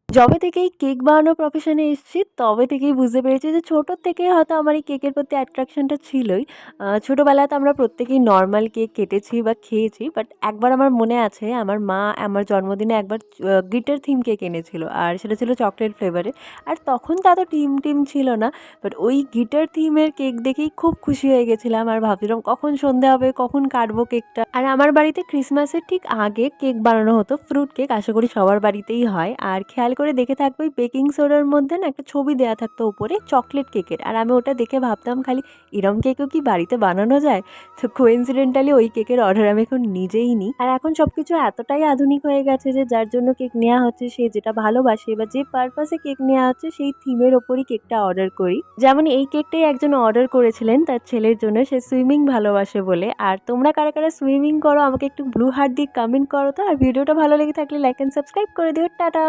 যবে থেকেই কেক বানানোর প্রফেশনে এসেছি, তবে থেকেই বুঝতে পেরেছি যে ছোটোর থেকেই হয়তো আমার এই কেকের প্রতি অ্যাট্রাকশনটা ছিলই। ছোটোবেলায় তো আমরা প্রত্যেকেই নর্মাল কেক কেটেছি বা খেয়েছি। বাট একবার আমার মনে আছে আমার মা আমার জন্মদিনে একবার গ্লিটার থিম কেক এনেছিল। আর সেটা ছিল চকলেট ফ্লেভারের। আর তখন তো এত টিম ছিল না। বাট ওই গ্লিটার থিমের কেক দেখেই খুব খুশি হয়ে গেছিলাম আর ভাবছিলাম কখন সন্ধে হবে, কখন কাটবো কেকটা। আর আমার বাড়িতে ক্রিসমাসের ঠিক আগে কেক বানানো হতো, ফ্রুট কেক। আশা করি সবার বাড়িতেই হয়। আর খেয়াল করে দেখে থাকবে ওই বেকিং সোডার মধ্যে না একটা ছবি দেওয়া থাকতো উপরে চকলেট কেকের। আর আমি ওটা দেখে ভাবতাম খালি এরম কেকও কি বাড়িতে বানানো যায়। তো কোইন্সিডেন্টালি ওই কেকের অর্ডার আমি এখন নিজেই নিই। আর এখন সবকিছু এতটাই আধুনিক হয়ে গেছে যে যার জন্য কেক নেওয়া হচ্ছে সে যেটা ভালোবাসে বা যে পারপাসে কেক নেওয়া হচ্ছে সেই থিমের ওপরই কেকটা অর্ডার করি। যেমন এই কেকটাই একজন অর্ডার করেছিলেন তার ছেলের জন্য, সে সুইমিং ভালোবাসে বলে। আর তোমরা কারা কারা সুইমিং করো আমাকে একটু ব্লু হার্ট দিয়ে কমেন্ট করো তো। আর ভিডিওটা ভালো লেগে থাকলে লাইক অ্যান্ড সাবস্ক্রাইব করে দিও। টাটা।